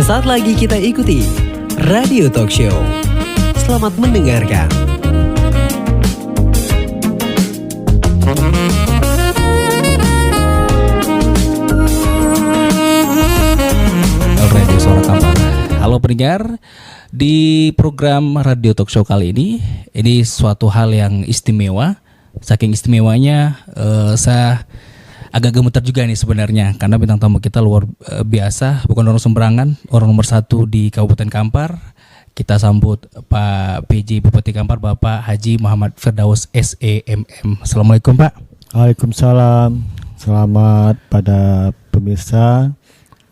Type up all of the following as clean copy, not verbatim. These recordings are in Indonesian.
Sesaat lagi kita ikuti Radio Talk Show. Selamat mendengarkan. Radio Suara Kampar. Halo pendengar, di program Radio Talk Show kali ini suatu hal yang istimewa. Saking istimewanya, saya agak gemetar juga nih sebenarnya, karena bintang tamu kita luar biasa, bukan orang sembarangan, orang nomor 1 di Kabupaten Kampar. Kita sambut Pak PJ Bupati Kampar, Bapak Haji Muhammad Firdaus SEMM. Assalamualaikum Pak. Waalaikumsalam. Selamat pada pemirsa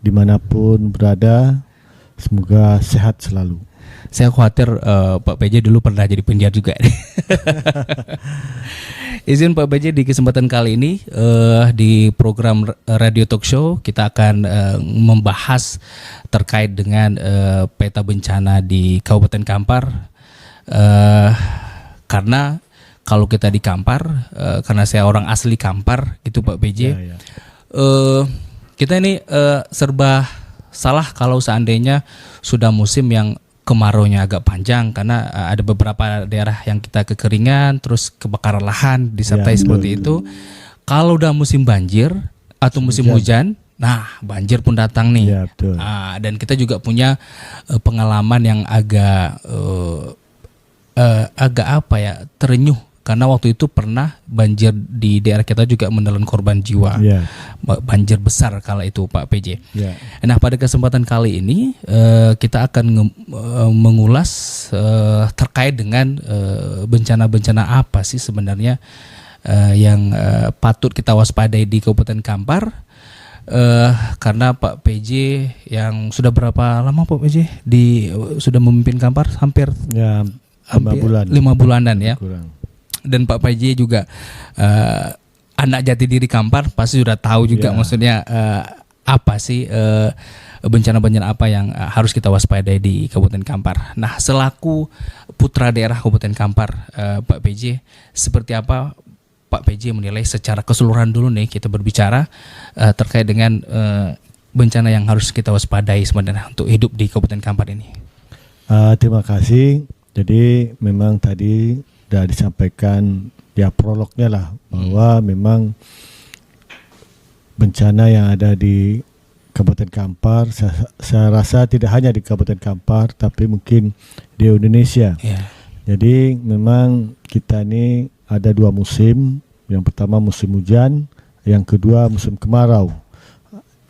dimanapun berada, semoga sehat selalu. Saya khawatir Pak PJ dulu pernah jadi penyiar juga. Izin Pak PJ, di kesempatan kali ini di program Radio Talk Show kita akan membahas terkait dengan peta bencana di Kabupaten Kampar. Karena kalau kita di Kampar, karena saya orang asli Kampar gitu Pak PJ, kita ini serba salah kalau seandainya sudah musim yang kemaraunya agak panjang, karena ada beberapa daerah yang kita kekeringan, terus kebakaran lahan disertai seperti itu. Kalau udah musim banjir atau musim hujan, nah banjir pun datang nih. Ya, betul. Dan kita juga punya pengalaman yang agak terenyuh. Karena waktu itu pernah banjir di daerah kita juga menelan korban jiwa. Banjir besar kala itu Pak PJ. Nah pada kesempatan kali ini kita akan mengulas terkait dengan bencana-bencana apa sih sebenarnya yang patut kita waspadai di Kabupaten Kampar. Karena Pak PJ yang sudah berapa lama Pak PJ sudah memimpin Kampar? Hampir 5 bulan. 5 bulanan ya. Kurang. Dan Pak PJ juga anak jati diri Kampar, pasti sudah tahu juga maksudnya apa sih bencana-bencana apa yang harus kita waspadai di Kabupaten Kampar. Nah, selaku putra daerah Kabupaten Kampar, Pak PJ, seperti apa Pak PJ menilai secara keseluruhan dulu nih kita berbicara terkait dengan bencana yang harus kita waspadai sebenarnya untuk hidup di Kabupaten Kampar ini. Terima kasih. Jadi memang tadi sudah disampaikan ya prolognya lah, bahwa memang bencana yang ada di Kabupaten Kampar, saya rasa tidak hanya di Kabupaten Kampar tapi mungkin di Indonesia. Jadi memang kita ini ada 2 musim. Yang pertama musim hujan, yang kedua musim kemarau.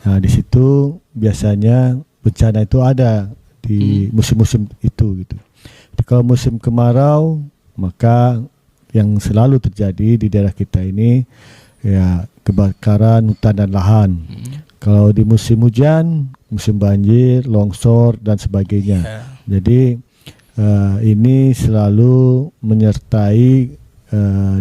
Nah di situ biasanya bencana itu ada di musim-musim itu gitu. Jadi, kalau musim kemarau, maka yang selalu terjadi di daerah kita ini ya kebakaran hutan dan lahan. Kalau di musim hujan, musim banjir, longsor dan sebagainya. Jadi ini selalu menyertai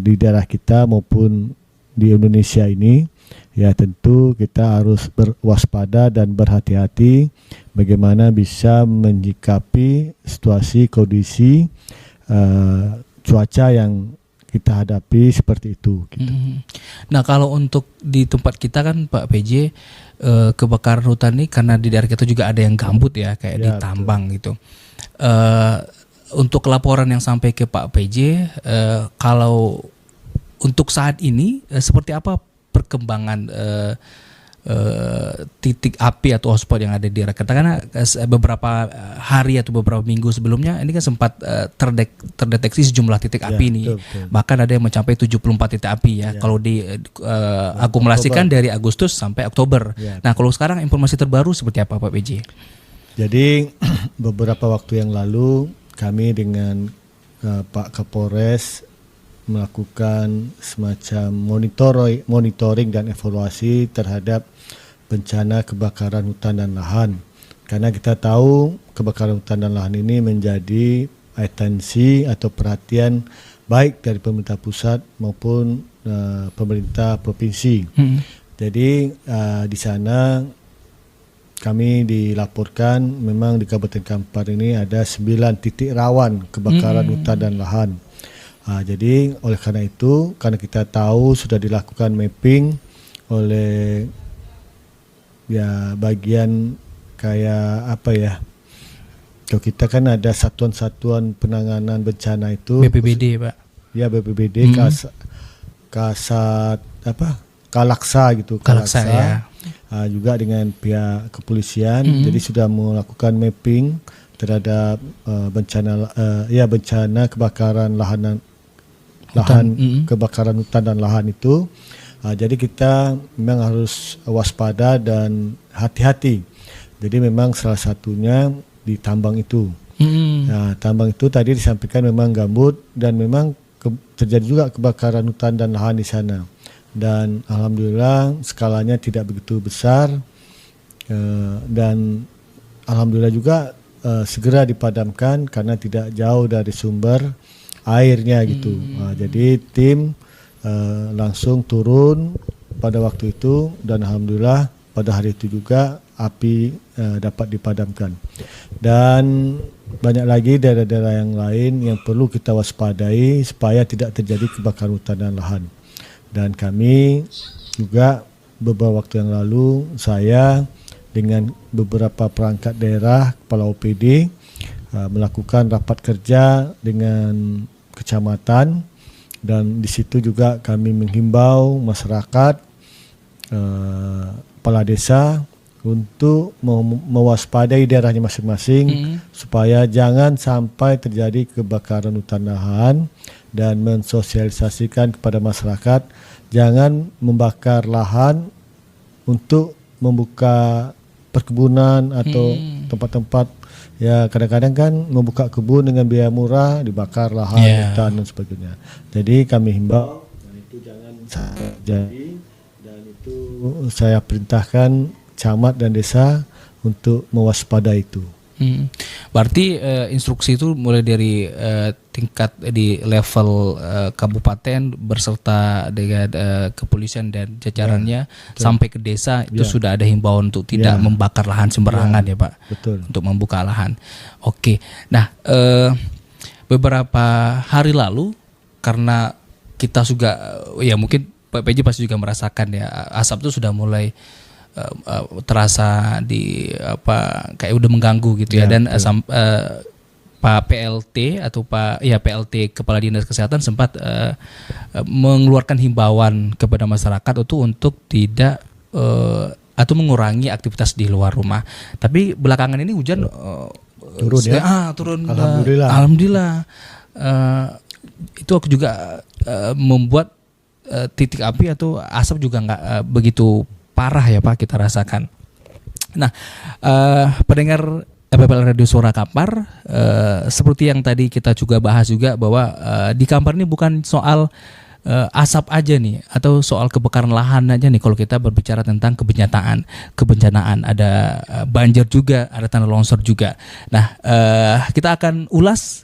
di daerah kita maupun di Indonesia ini. Ya tentu kita harus berwaspada dan berhati-hati bagaimana bisa menyikapi situasi kondisi cuaca yang kita hadapi seperti itu. Gitu. Nah kalau untuk di tempat kita kan Pak PJ, kebakaran hutan ini karena di daerah kita juga ada yang gambut ya, kayak di tambang gitu. Untuk laporan yang sampai ke Pak PJ, kalau untuk saat ini seperti apa perkembangan titik api atau hotspot yang ada di daerah kita? Karena beberapa hari atau beberapa minggu sebelumnya ini kan sempat terdeteksi sejumlah titik api nih. Betul. Bahkan ada yang mencapai 74 titik api ya. Kalau akumulasikan dari Agustus sampai Oktober. Nah, kalau sekarang informasi terbaru seperti apa Pak PJ? Jadi beberapa waktu yang lalu kami dengan Pak Kapolres melakukan semacam monitoring dan evaluasi terhadap bencana kebakaran hutan dan lahan. Karena kita tahu kebakaran hutan dan lahan ini menjadi atensi atau perhatian baik dari pemerintah pusat maupun pemerintah provinsi. Jadi di sana kami dilaporkan memang di Kabupaten Kampar ini ada 9 titik rawan kebakaran hutan dan lahan. Jadi oleh karena itu, karena kita tahu sudah dilakukan mapping oleh bagian kayak apa ya? Kalau kita kan ada satuan-satuan penanganan bencana itu BPBD, Pak. Ya, BPBD, Kasat Kalaksa gitu. Kalaksa ya. Juga dengan pihak kepolisian. Jadi sudah melakukan mapping terhadap bencana kebakaran lahan, kebakaran hutan dan lahan itu. Jadi kita memang harus waspada dan hati-hati. Jadi memang salah satunya di tambang itu. Nah, tambang itu tadi disampaikan memang gambut dan memang terjadi juga kebakaran hutan dan lahan di sana. Dan alhamdulillah skalanya tidak begitu besar dan alhamdulillah juga segera dipadamkan karena tidak jauh dari sumber airnya gitu. Jadi tim langsung turun pada waktu itu dan alhamdulillah pada hari itu juga api dapat dipadamkan. Dan banyak lagi daerah-daerah yang lain yang perlu kita waspadai supaya tidak terjadi kebakaran hutan dan lahan. Dan kami juga beberapa waktu yang lalu saya dengan beberapa perangkat daerah, kepala OPD melakukan rapat kerja dengan kecamatan dan di situ juga kami menghimbau masyarakat, kepala desa untuk mewaspadai daerahnya masing-masing supaya jangan sampai terjadi kebakaran hutan lahan dan mensosialisasikan kepada masyarakat jangan membakar lahan untuk membuka perkebunan atau tempat-tempat ya kadang-kadang kan membuka kebun dengan biaya murah dibakar lahan hutan dan sebagainya. Jadi kami himbau itu jangan terjadi dan itu saya perintahkan camat dan desa untuk mewaspadai itu. Berarti instruksi itu mulai dari tingkat di level kabupaten berserta dengan kepolisian dan jajarannya sampai ke desa itu sudah ada himbauan untuk tidak membakar lahan sembarangan ya Pak. Betul. Untuk membuka lahan. Oke. Nah, beberapa hari lalu karena kita juga ya mungkin Pak PJ pasti juga merasakan ya asap itu sudah mulai terasa di kayak udah mengganggu gitu ya dan Pak PLT atau PLT Kepala Dinas Kesehatan sempat mengeluarkan himbauan kepada masyarakat untuk tidak atau mengurangi aktivitas di luar rumah. Tapi belakangan ini hujan turun ya. Turun. Alhamdulillah. Itu juga membuat titik api atau asap juga nggak begitu parah ya Pak kita rasakan. Nah, pendengar FPPL Radio Suara Kampar, seperti yang tadi kita juga bahas juga bahwa di Kampar ini bukan soal asap aja nih atau soal kebakaran lahan aja nih kalau kita berbicara tentang kebencanaan ada banjir juga, ada tanah longsor juga. Nah, kita akan ulas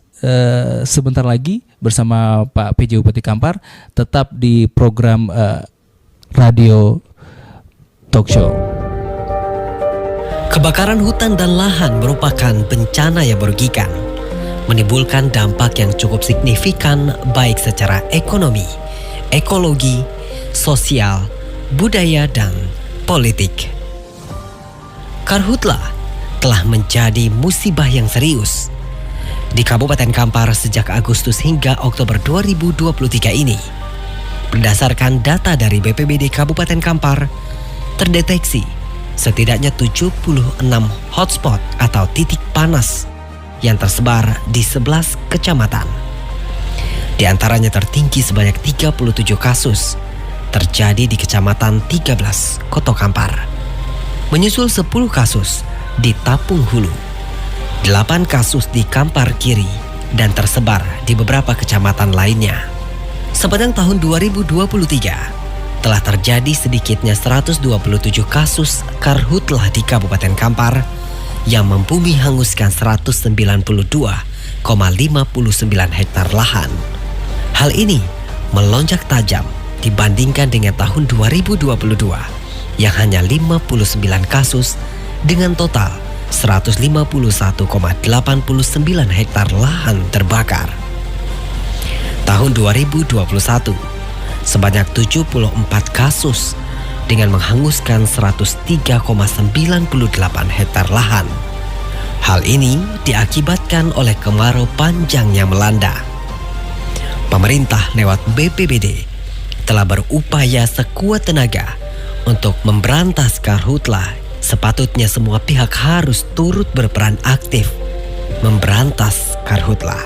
sebentar lagi bersama Pak PJ Bupati Kampar tetap di program Radio Talk Show. Kebakaran hutan dan lahan merupakan bencana yang merugikan, menimbulkan dampak yang cukup signifikan baik secara ekonomi, ekologi, sosial, budaya, dan politik. Karhutla telah menjadi musibah yang serius di Kabupaten Kampar sejak Agustus hingga Oktober 2023 ini. Berdasarkan data dari BPBD Kabupaten Kampar, terdeteksi setidaknya 76 hotspot atau titik panas yang tersebar di 11 kecamatan. Di antaranya tertinggi sebanyak 37 kasus terjadi di Kecamatan 13 Koto Kampar. Menyusul 10 kasus di Tapung Hulu, 8 kasus di Kampar Kiri dan tersebar di beberapa kecamatan lainnya. Sepanjang tahun 2023 telah terjadi sedikitnya 127 kasus karhutlah di Kabupaten Kampar yang membumi hanguskan 192,59 hektar lahan. Hal ini melonjak tajam dibandingkan dengan tahun 2022 yang hanya 59 kasus dengan total 151,89 hektar lahan terbakar. Tahun 2021 sebanyak 74 kasus dengan menghanguskan 103,98 hektar lahan. Hal ini diakibatkan oleh kemarau panjang yang melanda. Pemerintah lewat BPBD telah berupaya sekuat tenaga untuk memberantas karhutla. Sepatutnya semua pihak harus turut berperan aktif memberantas karhutla.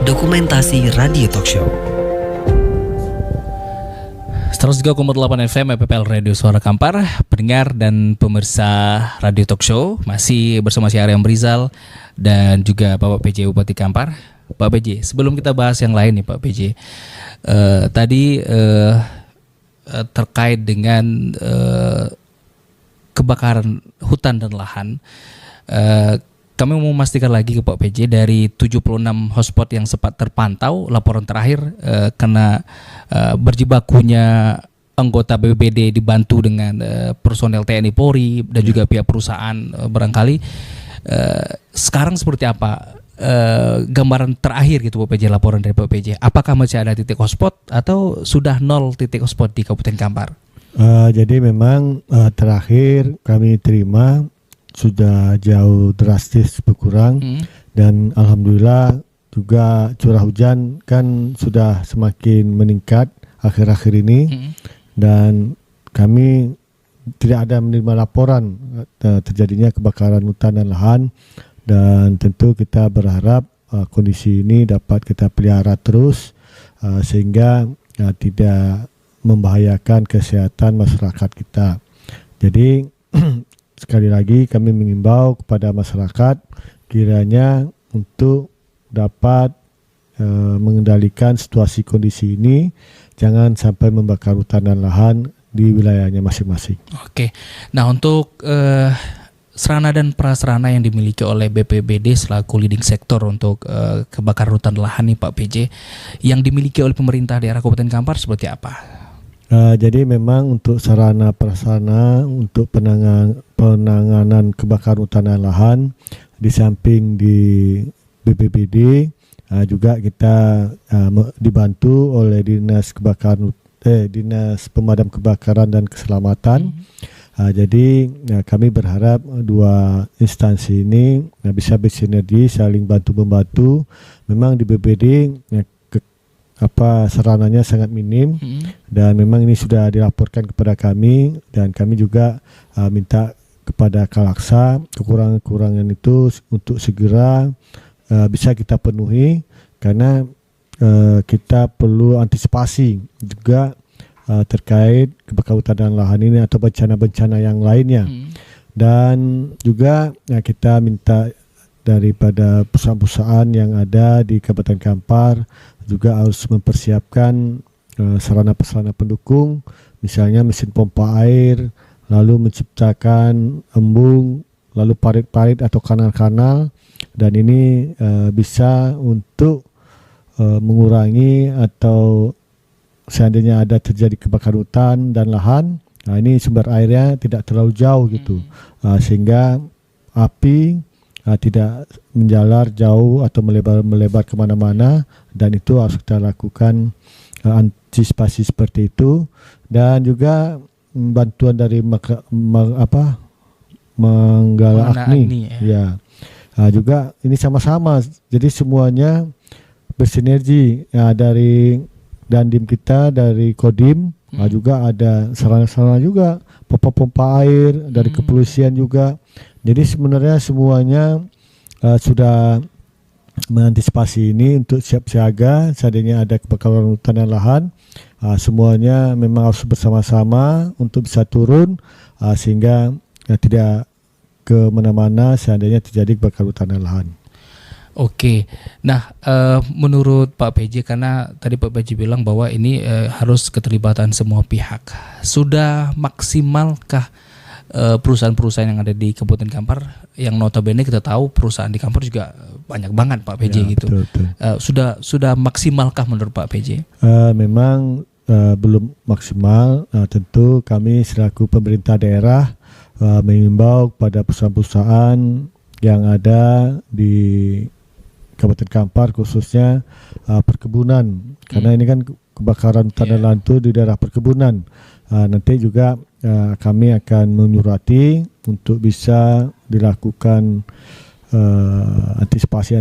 Dokumentasi Radio Talkshow 103,8 FM FPL Radio Suara Kampar, pendengar dan pemirsa Radio Talkshow, masih bersama saya Arya Rizal dan juga Bapak PJ Bupati Kampar. Pak PJ, sebelum kita bahas yang lain nih Pak PJ, tadi terkait dengan kebakaran hutan dan lahan, kami mau memastikan lagi ke Pak PJ, dari 76 hotspot yang sempat terpantau, laporan terakhir kena berjibakunya anggota BPBD dibantu dengan personel TNI Polri dan juga pihak perusahaan barangkali. Sekarang seperti apa gambaran terakhir gitu Pak PJ, laporan dari Pak PJ? Apakah masih ada titik hotspot atau sudah 0 titik hotspot di Kabupaten Kampar? Jadi memang terakhir kami terima sudah jauh drastis berkurang dan alhamdulillah juga curah hujan kan sudah semakin meningkat akhir-akhir ini dan kami tidak ada menerima laporan terjadinya kebakaran hutan dan lahan, dan tentu kita berharap kondisi ini dapat kita pelihara terus sehingga tidak membahayakan kesehatan masyarakat kita. Jadi sekali lagi kami mengimbau kepada masyarakat kiranya untuk dapat mengendalikan situasi kondisi ini, jangan sampai membakar hutan dan lahan di wilayahnya masing-masing. Oke, nah untuk sarana dan prasarana yang dimiliki oleh BPBD selaku leading sektor untuk kebakaran hutan dan lahan nih Pak PJ, yang dimiliki oleh pemerintah daerah Kabupaten Kampar seperti apa? Jadi memang untuk sarana prasarana untuk penanganan kebakaran hutan dan lahan, di samping di BPBD juga kita dibantu oleh Dinas Pemadam Kebakaran dan Keselamatan. Jadi kami berharap dua instansi ini bisa bersinergi, saling bantu-membantu. Memang di BPBD sarananya sangat minim dan memang ini sudah dilaporkan kepada kami, dan kami juga minta kepada Kalaksa kekurangan-kekurangan itu untuk segera bisa kita penuhi, karena kita perlu antisipasi juga terkait kebakaran hutan dan lahan ini atau bencana-bencana yang lainnya. Dan juga kita minta daripada perusahaan-perusahaan yang ada di Kabupaten Kampar juga harus mempersiapkan sarana-prasarana pendukung, misalnya mesin pompa air, lalu menciptakan embung, lalu parit-parit atau kanal-kanal, dan ini bisa untuk mengurangi atau seandainya ada terjadi kebakaran hutan dan lahan, ini sumber airnya tidak terlalu jauh gitu, sehingga api tidak menjalar jauh atau melebar kemana-mana, dan itu harus kita lakukan antisipasi seperti itu. Dan juga bantuan dari Manggala Agni ya. Juga ini sama-sama, jadi semuanya bersinergi dari Dandim kita, dari Kodim, juga ada sarana-sarana juga, pompa-pompa air dari kepolisian juga. Jadi sebenarnya semuanya sudah mengantisipasi ini untuk siap siaga seandainya ada kebakaran hutan dan lahan. Semuanya memang harus bersama-sama untuk bisa turun sehingga tidak ke mana-mana seandainya terjadi kebakaran hutan dan lahan. Oke, nah menurut Pak PJ, karena tadi Pak PJ bilang bahwa ini harus keterlibatan semua pihak, sudah maksimalkah perusahaan-perusahaan yang ada di Kabupaten Kampar, yang notabene kita tahu perusahaan di Kampar juga banyak banget Pak PJ gitu. Betul. Sudah maksimalkah menurut Pak PJ? Memang belum maksimal. Tentu kami selaku pemerintah daerah mengimbau kepada perusahaan-perusahaan yang ada di Kabupaten Kampar, khususnya perkebunan, karena ini kan kebakaran hutan dan lahan itu di daerah perkebunan. Nanti juga kami akan menyurati untuk bisa dilakukan antisipasi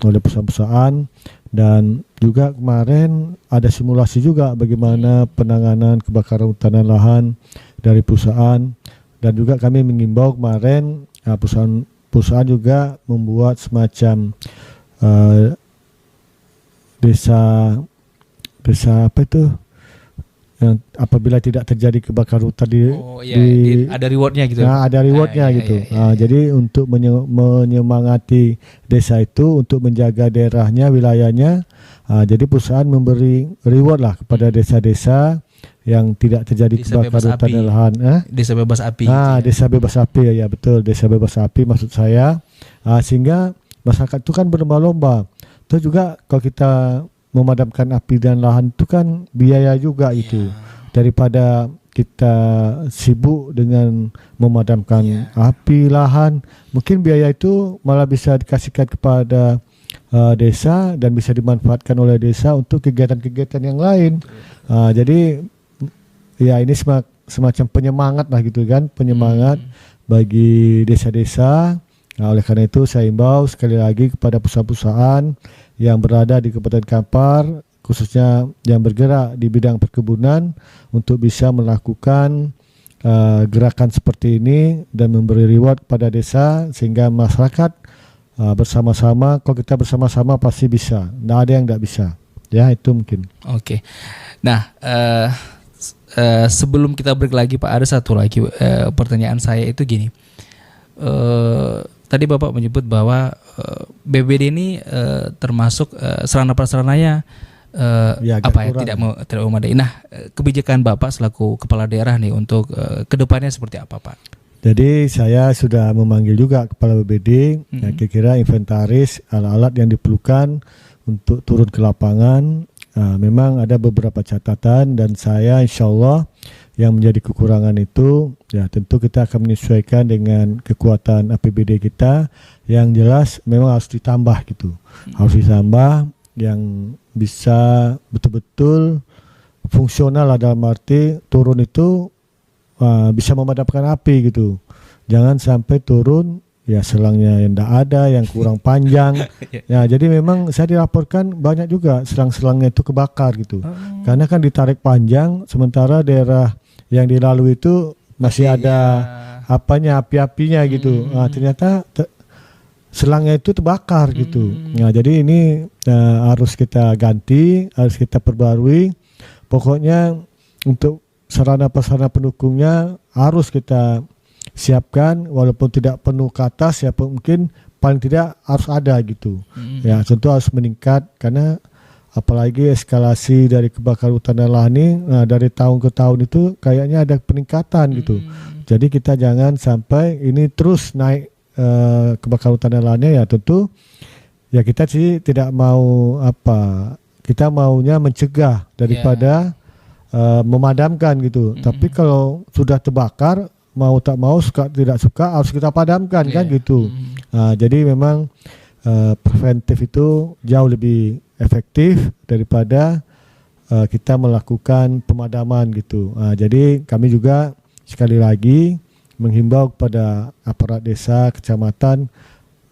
oleh perusahaan-perusahaan, dan juga kemarin ada simulasi juga bagaimana penanganan kebakaran hutan dan lahan dari perusahaan, dan juga kami mengimbau kemarin perusahaan juga membuat semacam desa apa itu yang apabila tidak terjadi kebakaran hutan ada rewardnya gitu. Nah, ada rewardnya gitu. Jadi untuk menyemangati desa itu untuk menjaga daerahnya, wilayahnya. Jadi perusahaan memberi reward lah kepada desa-desa yang tidak terjadi kebakaran hutan dan lahan. Desa bebas api. Desa bebas api, ya betul, desa bebas api maksud saya. Sehingga masyarakat itu kan berlomba-lomba. Terus juga kalau kita memadamkan api dan lahan itu kan biaya juga itu. Daripada kita sibuk dengan memadamkan api, lahan, mungkin biaya itu malah bisa dikasihkan kepada desa dan bisa dimanfaatkan oleh desa untuk kegiatan-kegiatan yang lain. Jadi ya ini semacam penyemangat lah gitu kan, penyemangat bagi desa-desa. Oleh karena itu saya imbau sekali lagi kepada perusahaan-perusahaan yang berada di Kabupaten Kampar, khususnya yang bergerak di bidang perkebunan, untuk bisa melakukan gerakan seperti ini dan memberi reward kepada desa, sehingga masyarakat bersama-sama. Kalau kita bersama-sama pasti bisa, tidak ada yang tidak bisa. Ya, itu mungkin. Oke. Nah, sebelum kita break lagi Pak, ada satu lagi pertanyaan saya itu gini. Tadi Bapak menyebut bahwa BPBD ini termasuk sarana prasarananya tidak memadai. Nah, kebijakan Bapak selaku kepala daerah nih untuk kedepannya seperti apa Pak? Jadi saya sudah memanggil juga kepala BPBD, kira-kira inventaris alat-alat yang diperlukan untuk turun ke lapangan. Memang ada beberapa catatan dan saya insya Allah yang menjadi kekurangan itu ya tentu kita akan menyesuaikan dengan kekuatan APBD kita. Yang jelas memang harus ditambah gitu, harus ditambah yang bisa betul-betul fungsional lah, dalam arti turun itu bisa memadamkan api gitu. Jangan sampai turun ya selangnya yang tidak ada, yang kurang panjang. Ya, jadi memang saya dilaporkan banyak juga selang-selangnya itu kebakar gitu. Karena kan ditarik panjang, sementara daerah yang dilalui itu masih ada api-apinya gitu. Ternyata selangnya itu terbakar gitu. Nah, jadi ini harus kita ganti, harus kita perbarui. Pokoknya untuk sarana-prasarana pendukungnya harus kita siapkan, walaupun tidak penuh ke atas ya mungkin paling tidak harus ada gitu. Ya tentu harus meningkat, karena apalagi eskalasi dari kebakaran hutan dan lahan ini dari tahun ke tahun itu kayaknya ada peningkatan gitu. Jadi kita jangan sampai ini terus naik kebakaran hutan dan lahannya. Ya tentu ya kita sih tidak mau kita maunya mencegah daripada memadamkan gitu. Tapi kalau sudah terbakar, mau tak mau, suka tidak suka, harus kita padamkan kan gitu. Jadi memang preventif itu jauh lebih efektif daripada kita melakukan pemadaman gitu. Jadi kami juga sekali lagi menghimbau kepada aparat desa, kecamatan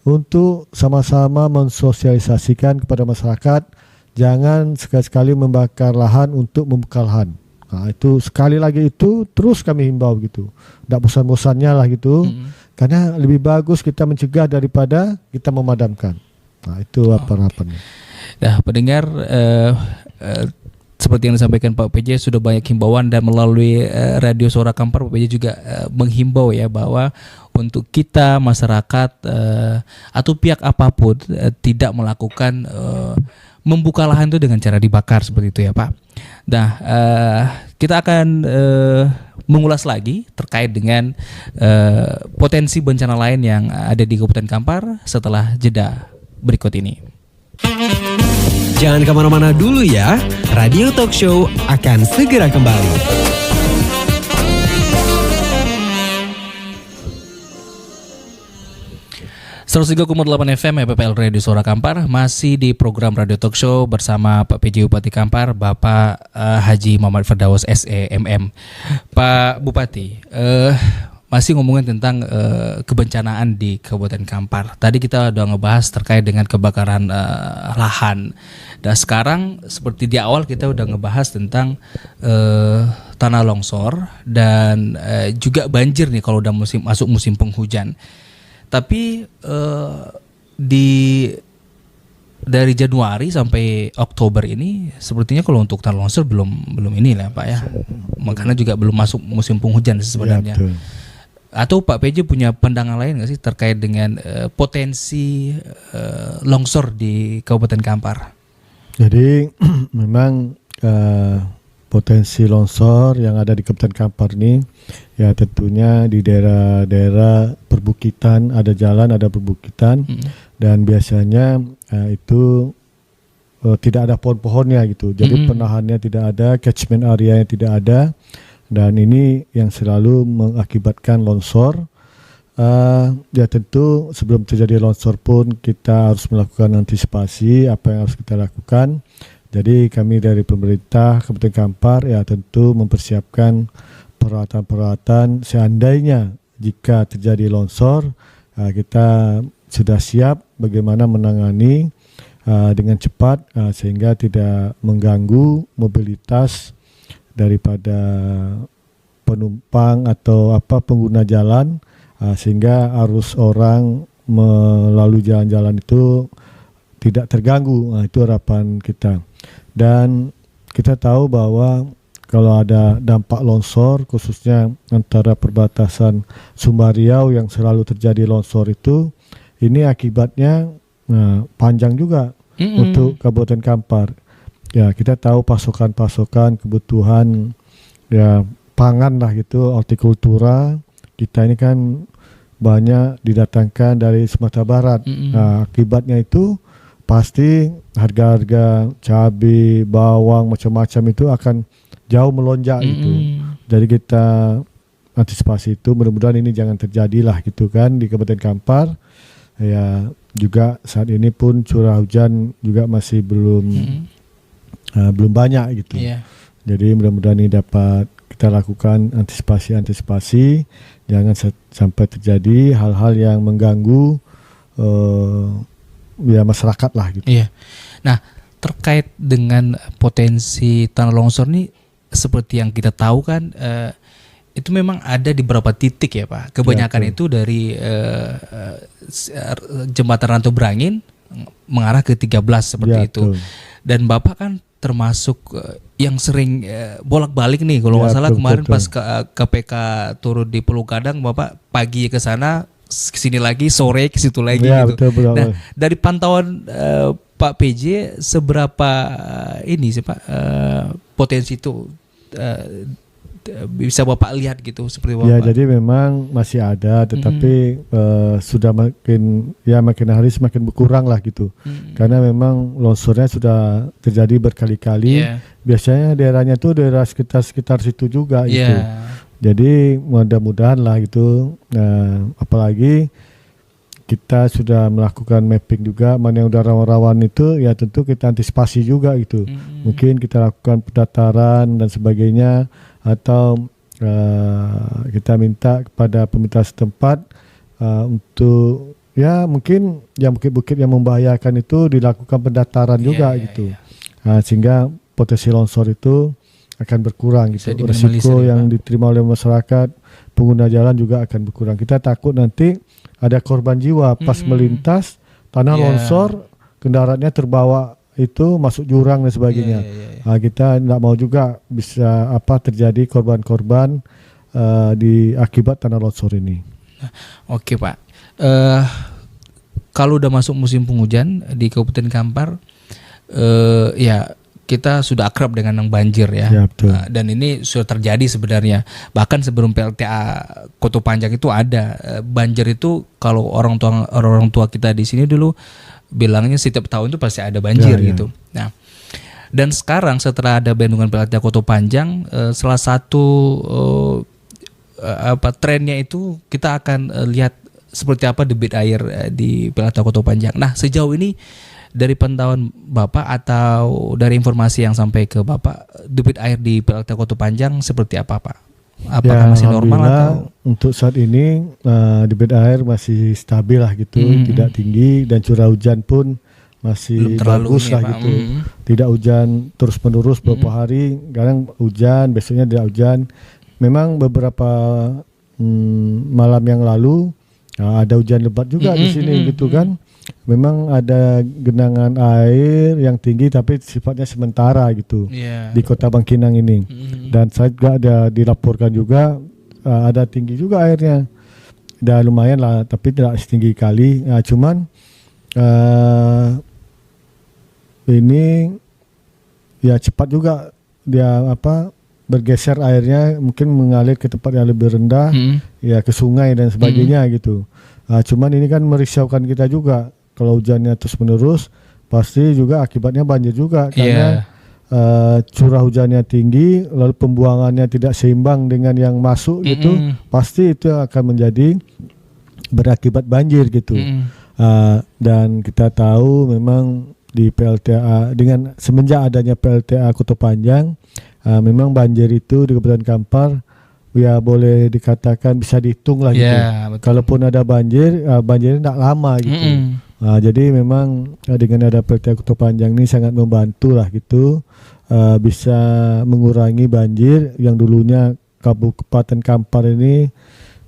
untuk sama-sama mensosialisasikan kepada masyarakat, jangan sekali-sekali membakar lahan untuk membuka lahan. Itu sekali lagi itu terus kami himbau gitu, tidak bosan-bosannya lah gitu. Karena lebih bagus kita mencegah daripada kita memadamkan. Itu harapannya. Nah, pendengar, seperti yang disampaikan Pak PJ, sudah banyak himbauan, dan melalui Radio Suara Kampar Pak PJ juga menghimbau ya bahwa untuk kita masyarakat atau pihak apapun tidak melakukan membuka lahan itu dengan cara dibakar seperti itu ya Pak. Nah, kita akan mengulas lagi terkait dengan potensi bencana lain yang ada di Kabupaten Kampar setelah jeda berikut ini. Jangan kemana-mana dulu ya, Radio Talk Show akan segera kembali. 103,8 FM PPL Radio Suara Kampar, masih di program Radio Talk Show bersama Pak PJ Bupati Kampar, Bapak Haji Muhammad Firdaus SEMM. Pak Bupati, masih ngomongin tentang kebencanaan di Kabupaten Kampar. Tadi kita udah ngebahas terkait dengan kebakaran lahan. Dan sekarang seperti di awal kita udah ngebahas tentang tanah longsor dan juga banjir nih kalau udah masuk musim penghujan. Tapi dari Januari sampai Oktober ini sepertinya kalau untuk tanah longsor belum ini lah Pak ya. Makanya juga belum masuk musim penghujan sebenarnya. Ya, atau Pak PJ punya pandangan lain nggak sih terkait dengan potensi longsor di Kabupaten Kampar? Jadi memang potensi longsor yang ada di Kabupaten Kampar ini ya tentunya di daerah-daerah perbukitan, ada jalan, ada perbukitan, dan biasanya itu tidak ada pohon-pohonnya gitu. Jadi penahannya tidak ada, catchment area-nya tidak ada, dan ini yang selalu mengakibatkan longsor. Ya tentu sebelum terjadi longsor pun kita harus melakukan antisipasi apa yang harus kita lakukan. Jadi kami dari pemerintah Kabupaten Kampar ya tentu mempersiapkan peralatan-peralatan seandainya jika terjadi longsor, kita sudah siap bagaimana menangani dengan cepat sehingga tidak mengganggu mobilitas daripada penumpang atau pengguna jalan, sehingga arus orang melalui jalan-jalan itu tidak terganggu. Itu harapan kita. Dan kita tahu bahwa kalau ada dampak longsor khususnya antara perbatasan Sumbar Riau yang selalu terjadi longsor itu, ini akibatnya panjang juga untuk Kabupaten Kampar. Ya kita tahu pasokan kebutuhan ya pangan lah gitu, hortikultura kita ini kan banyak didatangkan dari Sumatera Barat. Nah, akibatnya itu pasti harga-harga cabai, bawang, macam-macam itu akan jauh melonjak gitu. Jadi kita antisipasi itu, mudah-mudahan ini jangan terjadi lah gitu kan di Kabupaten Kampar. Ya juga saat ini pun curah hujan juga masih belum banyak gitu. Jadi mudah-mudahan ini dapat kita lakukan antisipasi, jangan sampai terjadi hal-hal yang mengganggu ya masyarakat lah gitu. Iya. Nah, terkait dengan potensi tanah longsor ini seperti yang kita tahu kan itu memang ada di beberapa titik ya Pak. Kebanyakan itu dari Jembatan Rantau Berangin mengarah ke 13 seperti itu. Dan Bapak kan termasuk yang sering bolak-balik nih kalau nggak salah kemarin pas KPK turun di Pulau Gadang, Bapak pagi ke sana, kesini lagi, sore ke situ lagi gitu. Betul. Nah, dari pantauan Pak PJ seberapa ini sih Pak potensi itu bisa Bapak lihat gitu seperti Bapak? Ya jadi memang masih ada, tetapi sudah makin hari semakin berkurang lah gitu. Karena memang longsornya sudah terjadi berkali-kali. Biasanya daerahnya tuh daerah sekitar situ juga gitu. Jadi mudah-mudahan lah gitu. Apalagi kita sudah melakukan mapping juga mana yang udah rawan-rawan itu, ya tentu kita antisipasi juga gitu. Mungkin kita lakukan pendataran dan sebagainya, atau kita minta kepada pemerintah setempat untuk ya mungkin bukit-bukit yang membahayakan itu dilakukan pendataran juga gitu. Sehingga potensi longsor itu akan berkurang gitu. Risiko yang diterima oleh masyarakat, pengguna jalan juga akan berkurang. Kita takut nanti ada korban jiwa pas melintas tanah longsor, kendaraannya terbawa itu masuk jurang dan sebagainya. Kita tidak mau juga bisa terjadi korban-korban di akibat tanah longsor ini. Oke Pak, kalau udah masuk musim penghujan di Kabupaten Kampar, ya kita sudah akrab dengan yang banjir ya. Betul. Dan ini sudah terjadi sebenarnya. Bahkan sebelum PLTA Koto Panjang itu ada banjir itu, kalau orang tua kita di sini dulu bilangnya setiap tahun itu pasti ada banjir gitu. Nah, dan sekarang setelah ada bendungan PLTA Koto Panjang, salah satu trennya itu kita akan lihat seperti apa debit air di PLTA Kota Panjang. Nah, sejauh ini dari pantauan Bapak atau dari informasi yang sampai ke Bapak, debit air di PLTA Kota Panjang seperti apa, Pak? Apakah masih normal atau? Untuk saat ini debit air masih stabil lah gitu, tidak tinggi, dan curah hujan pun masih bagus lah gitu. Tidak hujan terus-menerus beberapa hari, kadang hujan, besoknya tidak hujan. Memang beberapa malam yang lalu ada hujan lebat juga di sini gitu kan. Memang ada genangan air yang tinggi tapi sifatnya sementara gitu di Kota Bangkinang ini. Dan saya juga ada dilaporkan juga ada tinggi juga airnya. Dah lumayan lah, tapi tidak setinggi kali. Cuman ini ya cepat juga dia bergeser airnya, mungkin mengalir ke tempat yang lebih rendah, ya ke sungai dan sebagainya gitu. Cuman ini kan merisaukan kita juga. Kalau hujannya terus menerus, pasti juga akibatnya banjir juga karena curah hujannya tinggi, lalu pembuangannya tidak seimbang dengan yang masuk gitu, pasti itu akan menjadi berakibat banjir gitu. Dan kita tahu memang di PLTA dengan semenjak adanya PLTA Kota Panjang, memang banjir itu di Kabupaten Kampar ya boleh dikatakan bisa dihitung lah gitu. Kalaupun ada banjir, banjirnya tidak lama gitu. Jadi memang dengan ada PLTA Kota Panjang ini sangat membantu lah gitu, bisa mengurangi banjir yang dulunya Kabupaten Kampar ini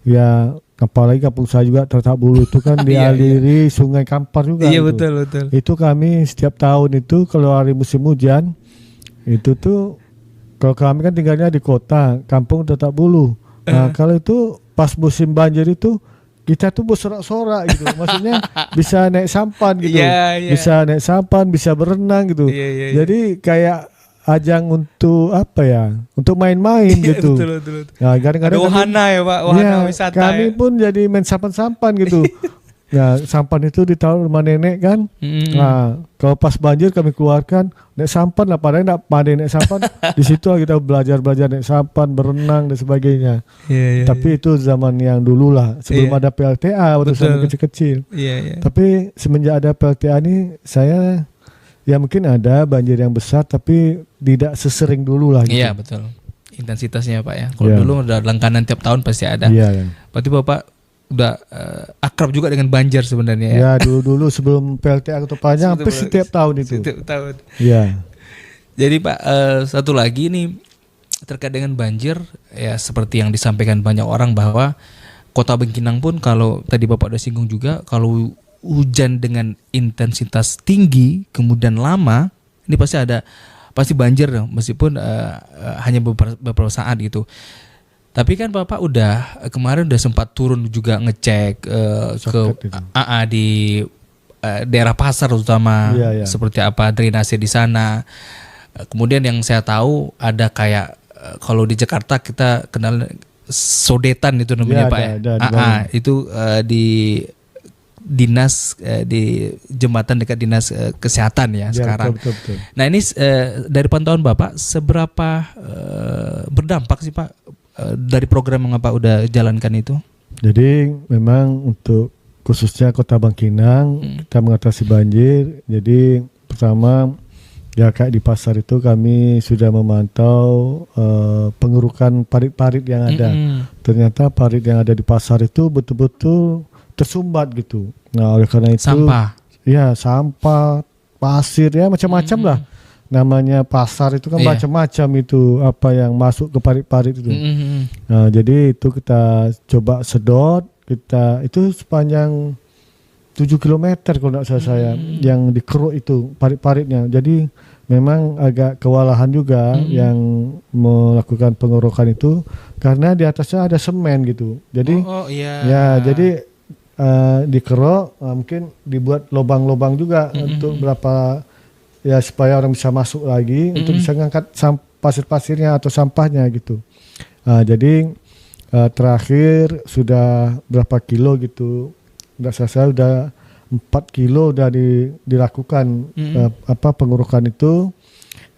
ya, apalagi kampung saya juga Tertak Bulu itu kan dialiri Sungai Kampar juga. Iya gitu. betul. Itu kami setiap tahun itu kalau hari musim hujan itu tuh, kalau kami kan tinggalnya di kota, kampung Tertak Bulu. Nah kalau itu pas musim banjir itu kita tuh bersorak-sorak gitu, maksudnya bisa naik sampan gitu, bisa naik sampan, bisa berenang gitu. Jadi kayak ajang untuk untuk main-main gitu. Betul. Nah, kadang-kadang ada wahana ya Pak, wahana wisata. Kami pun jadi main sampan-sampan gitu. Ya, sampan itu ditaruh rumah nenek kan. Nah, kalau pas banjir kami keluarkan naik sampan lah, padahal enggak pandai naik sampan. Di situ kita belajar naik sampan, berenang dan sebagainya. Tapi itu zaman yang dulu lah, sebelum ada PLTA waktu saya kecil-kecil. Tapi semenjak ada PLTA ini saya ya mungkin ada banjir yang besar tapi tidak sesering dulu lah gitu. Iya, betul. Intensitasnya Pak ya. Kalau dulu udah langganan tiap tahun pasti ada. Berarti Bapak udah akrab juga dengan banjir sebenarnya ya. Ya dulu sebelum PLTA Kota Panjang hampir setiap tahun itu. Setiap tahun. Iya. Jadi Pak, satu lagi nih terkait dengan banjir ya, seperti yang disampaikan banyak orang bahwa Kota Bangkinang pun, kalau tadi Bapak udah singgung juga, kalau hujan dengan intensitas tinggi kemudian lama, ini pasti banjir meskipun hanya beberapa saat gitu. Tapi kan Bapak kemarin udah sempat turun juga ngecek di daerah pasar terutama, seperti apa drainase di sana. Kemudian yang saya tahu ada kayak kalau di Jakarta kita kenal sodetan itu namanya Pak itu di dinas di jembatan dekat dinas kesehatan ya sekarang. Betul. Nah ini dari pantauan Bapak seberapa berdampak sih Pak dari program yang Bapak udah jalankan itu? Jadi memang untuk khususnya Kota Bangkinang kita mengatasi banjir. Jadi pertama ya kayak di pasar itu kami sudah memantau pengurukan parit-parit yang ada. Ternyata parit yang ada di pasar itu betul-betul tersumbat gitu. Nah oleh karena itu sampah, pasir ya macam-macam lah. Namanya pasar itu kan macam-macam itu apa yang masuk ke parit-parit itu. Nah, jadi itu kita coba sedot, kita itu sepanjang 7 km kalau tidak salah saya yang dikeruk itu parit-paritnya. Jadi memang agak kewalahan juga yang melakukan pengurukan itu karena di atasnya ada semen gitu. Jadi jadi dikeruk, mungkin dibuat lubang-lubang juga untuk berapa ya supaya orang bisa masuk lagi untuk bisa ngangkat pasir-pasirnya atau sampahnya gitu. Jadi terakhir sudah berapa kilo gitu, saya udah 4 kilo udah dilakukan pengurukan itu.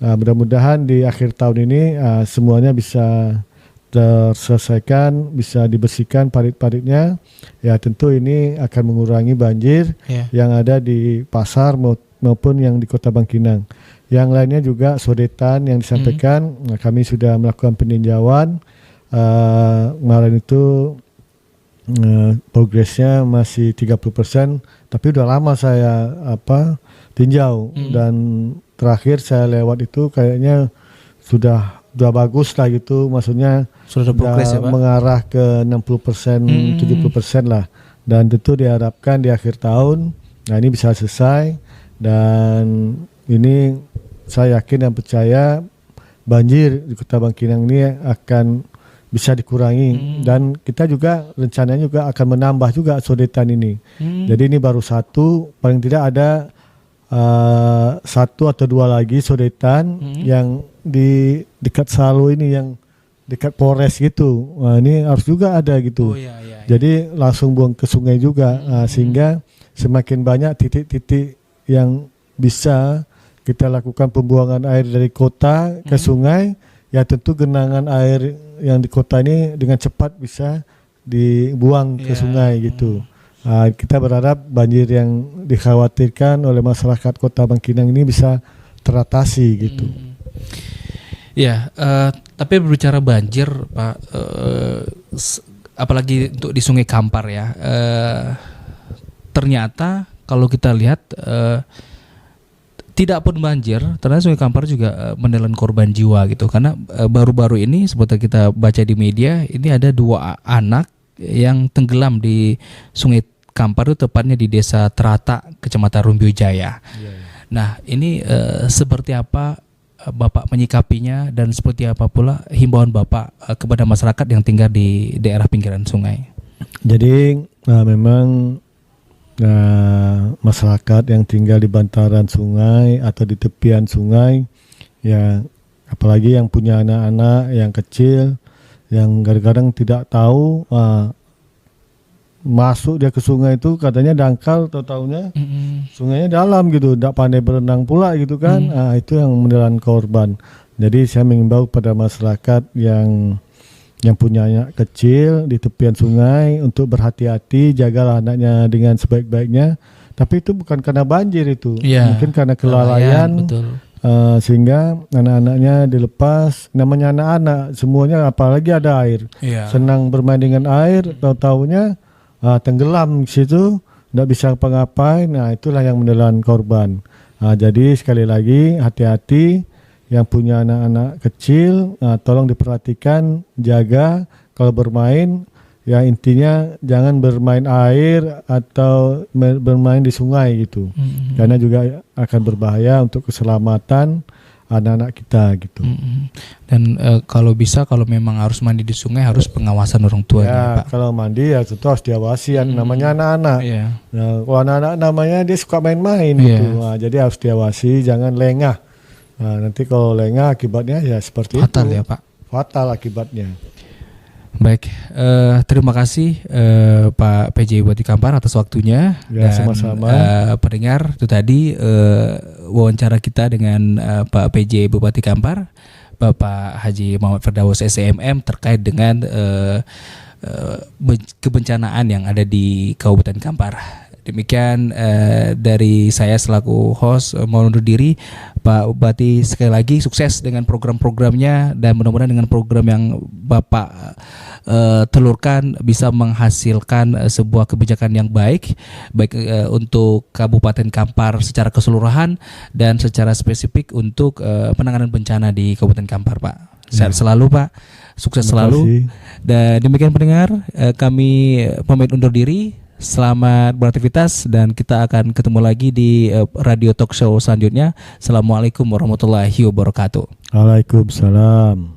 Mudah-mudahan di akhir tahun ini semuanya bisa terselesaikan, bisa dibersihkan parit-paritnya, ya tentu ini akan mengurangi banjir yang ada di pasar maupun yang di Kota Bangkinang. Yang lainnya juga sodetan yang disampaikan, kami sudah melakukan peninjauan. Kemarin itu progresnya masih 30%, tapi udah lama saya tinjau dan terakhir saya lewat itu kayaknya sudah bagus lah gitu, maksudnya sudah progres ya, Pak? Mengarah ke 60%, 70% lah, dan tentu diharapkan di akhir tahun, nah ini bisa selesai, dan ini saya yakin dan percaya banjir di Kota Bangkinang ini akan bisa dikurangi, dan kita juga rencananya juga akan menambah juga sodetan ini. Jadi ini baru satu, paling tidak ada 1 atau 2 lagi sodetan yang di dekat Salo ini, yang dekat Polres gitu. Nah, ini harus juga ada gitu. Jadi langsung buang ke sungai juga, sehingga semakin banyak titik-titik yang bisa kita lakukan pembuangan air dari kota ke sungai, ya tentu genangan air yang di kota ini dengan cepat bisa dibuang ke sungai gitu. Kita berharap banjir yang dikhawatirkan oleh masyarakat Kota Bangkinang ini bisa teratasi gitu. Ya, tapi berbicara banjir, Pak, apalagi untuk di Sungai Kampar ya, ternyata kalau kita lihat tidak pun banjir, ternyata Sungai Kampar juga menelan korban jiwa gitu. Karena baru-baru ini seperti kita baca di media, ini ada 2 anak yang tenggelam di Sungai Kampar, itu tepatnya di Desa Terata, Kecamatan Rumbio Jaya. Nah, ini seperti apa Bapak menyikapinya, dan seperti apa pula himbauan Bapak kepada masyarakat yang tinggal di daerah pinggiran sungai? Jadi memang masyarakat yang tinggal di bantaran sungai atau di tepian sungai, ya apalagi yang punya anak-anak yang kecil, yang kadang-kadang tidak tahu masuk dia ke sungai itu katanya dangkal, tahu-tahunya sungainya dalam gitu, tidak pandai berenang pula gitu kan. Itu yang menelan korban. Jadi saya mengimbau pada masyarakat yang punya anak kecil di tepian sungai untuk berhati-hati, jagalah anaknya dengan sebaik-baiknya. Tapi itu bukan karena banjir itu, mungkin karena kelalaian, sehingga anak-anaknya dilepas. Namanya anak-anak semuanya, apalagi ada air, senang bermain dengan air, tahu-tahunya tenggelam di situ, tidak bisa apa-ngapain. Nah, itulah yang menelan korban. Jadi sekali lagi hati-hati yang punya anak-anak kecil, tolong diperhatikan, jaga kalau bermain. Ya intinya jangan bermain air atau bermain di sungai gitu, karena juga akan berbahaya untuk keselamatan anak-anak kita gitu. Dan kalau bisa, kalau memang harus mandi di sungai, harus pengawasan orang tua ya, Pak. Kalau mandi ya tentu harus diawasi, namanya anak-anak. Nah, kalau anak-anak namanya dia suka main-main gitu. Nah, jadi harus diawasi, jangan lengah. Nah, nanti kalau lengah akibatnya ya seperti fatal itu. Ya, Pak. Fatal akibatnya. Baik, terima kasih Pak PJ Bupati Kampar atas waktunya. Ya, dan sama-sama. Pendengar, itu tadi wawancara kita dengan Pak PJ Bupati Kampar, Bapak Haji Muhammad Firdaus SMM, terkait dengan kebencanaan yang ada di Kabupaten Kampar. Demikian dari saya selaku host mohon undur diri. Pak Bupati, sekali lagi sukses dengan program-programnya, dan mudah-mudahan dengan program yang Bapak telurkan bisa menghasilkan sebuah kebijakan yang baik untuk Kabupaten Kampar secara keseluruhan, dan secara spesifik untuk penanganan bencana di Kabupaten Kampar, Pak. Sehat selalu, Pak. Sukses selalu. Dan demikian pendengar, kami pamit undur diri. Selamat beraktivitas, dan kita akan ketemu lagi di Radio Talk Show selanjutnya. Assalamualaikum warahmatullahi wabarakatuh. Waalaikumsalam.